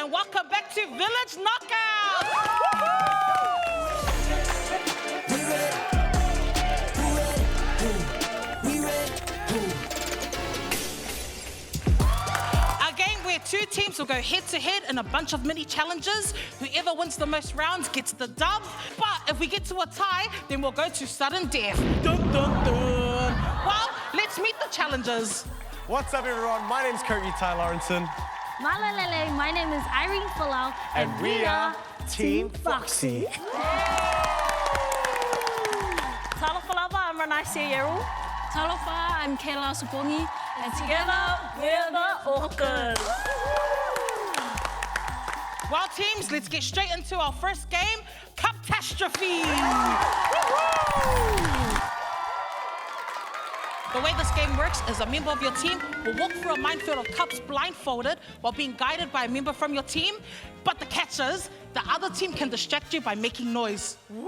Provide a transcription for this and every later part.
and welcome back to Village Knockout. A game where two teams will go head-to-head in a bunch of mini challenges. Whoever wins the most rounds gets the dub. But if we get to a tie, then we'll go to sudden death. Dun, dun, dun. Well, let's meet the challengers. What's up, everyone? My name's Kirby Ty Lawrenson. Malalele, my name is Irene Falau. And we are Team Foxy. Talafalava, I'm Renaisia Yeru. Talofa, I'm Kayla Supongi. And together, we're the Orcas. Well, teams, let's get straight into our first game, Cupastrophe. The way this game works is a member of your team will walk through a minefield of cups blindfolded while being guided by a member from your team. But the catch is, the other team can distract you by making noise. So,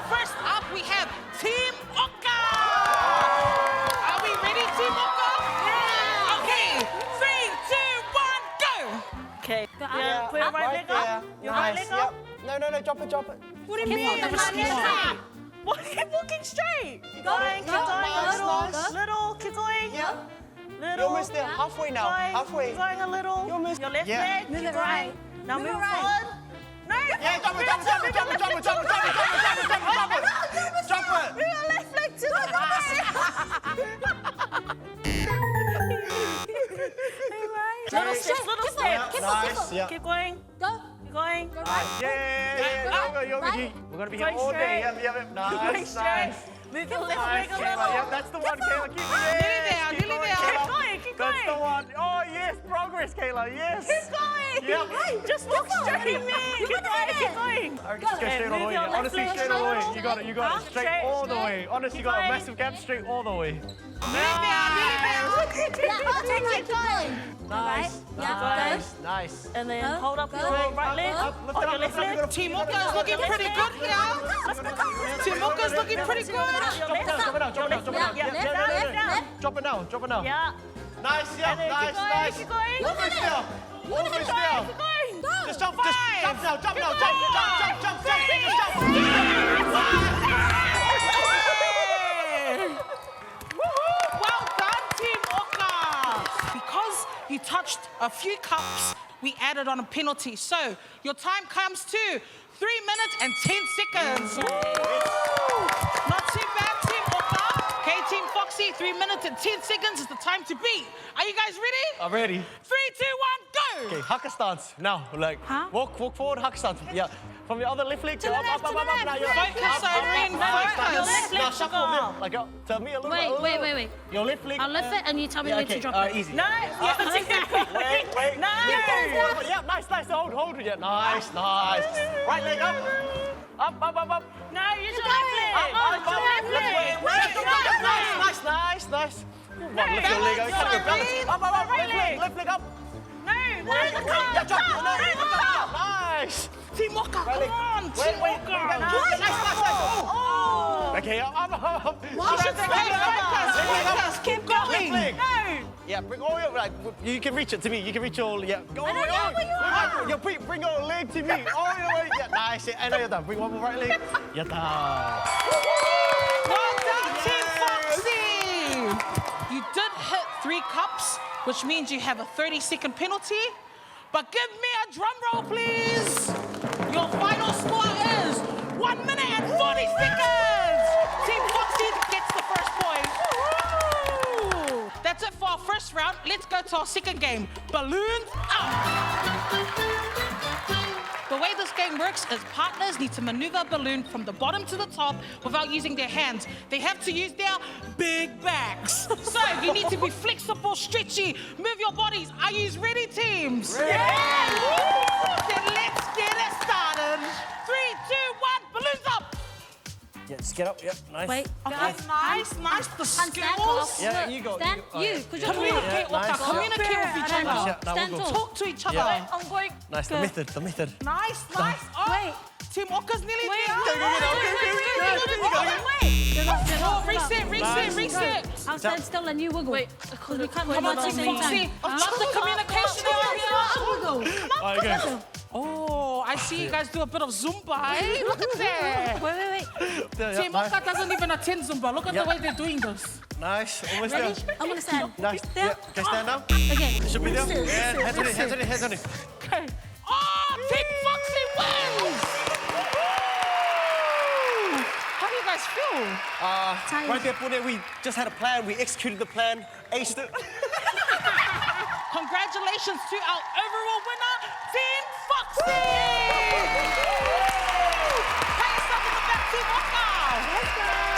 first up we have Team Oka. Are we ready, Team Oka? Yeah. Okay, 3, 2, 1, go. Okay. Yeah. Put your right leg up. Your right leg up. No, drop it. What do you mean? What? Keep walking straight. Keep going. Nice. Little. Keep going. Yeah. Little. You're almost there. Halfway now. Halfway. Keep going a little. You're almost. Your left leg. Move Keep it going. right. Now move right. forward. No. Yeah, drop it. Drop it. Move your left leg to the right. Little step. Nice. Yeah. Keep going. Go. Keep going. Yeah. We're gonna be here all day. Yep. Nice. Move your left leg a Kayla, little. yep, that's the one, Kayla. Keep Nearly there. Keep That's the going. one. Oh, yes, progress, Kayla, yes. Keep going. Yep. Just walk straight. Keep going. All right, just go straight all the way. Honestly, straight all the way. You got it. Straight all the way. Honestly, you got a massive gap, straight all the way. Keep going. Nice. Nice. And then hold up your right leg. Lift On it your up, left leg. Team Oka is looking pretty good here. Team Oka is looking pretty good. Drop it down. Yeah. Nice, yeah, And then nice. keep going. Almost there. Keep going. Just jump now. Jump. Well done, Team Oka. Because you touched a few cups, we added on a penalty. So your time comes to 3 minutes and 10 seconds. Not too bad, Team Oka. Okay, Team Foxy, 3 minutes and 10 seconds is the time to beat. Are you guys ready? I'm ready. 3, 2, 1, go! Okay, haka stance. Now, like, walk forward, haka stance. Yeah, from your other left leg to up. Now you're Focus, Irene, focus. Now shuffle them. Like, tell me a little bit. Wait. Your left leg. I'll lift it and you tell me when to drop it. Easy. No. Wait. No. Yeah, nice. Hold it. Yeah, nice. Right leg up. Up. No, use your left leg. Nice. Lift your leg up. Cut your balance. Up. Left leg up. No. Yeah, drop it. Nice. Team Oka, come on, Team Wait. Oka. Nice. Oh. Okay, up. Focus, keep going. Left leg. No. Yeah, bring all your, like, you can reach it to me. You can reach all, yeah. Go all the way. Bring your leg to me. All your way. Yeah, nice. I know you're done. Bring one more right leg. You're done. Well done, Team Foxy. You did hit 3 cups, which means you have a 30-second penalty. But give me a drum roll, please. Your final score is 1 minute and 40 seconds. Team Foxy gets the first point. That's it for our first round. Let's go to our second game, Balloons Up. The way this game works is partners need to maneuver a balloon from the bottom to the top without using their hands. They have to use their big backs. So you need to be flexible, stretchy, move your bodies. Are you ready, teams? Yeah! Then let's get it started. 3, 2, 1, balloons up. Yeah, just get up. Yeah, nice. Wait. Okay, nice. The Stand skills. Yeah, you go. Stand. Because you're Communicate, Yeah, nice. communicate with each other. Yeah, now Stand we'll go. tall. Talk to each other. I'm going. Nice, the method. Nice. Oh, Wait. Team Oka's nearly there. Wait. Oh, reset. I'll stand still and you wiggle. Wait, Because we can't Come on, wiggle at the Team same Foxy. time. Love the communication out here. Wiggle. All right, go. Oh, I see you guys do a bit of Zumba, eh? Look at that. Wait. Team Oka doesn't even attend Zumba. Look at the way they're doing this. Nice, almost Ready? there. I'm gonna stand. Nice. There. Yeah, okay, stand now. Okay. Should be there. Yeah, hands on it, hands on it, hands on it. Okay. Oh, Team Foxy wins! How do you guys feel? Tired. Right there, Pune, we just had a plan. We executed the plan, aced it. Congratulations to our overall winner, Team Foxy! Pat yourself in the back, Team Oka!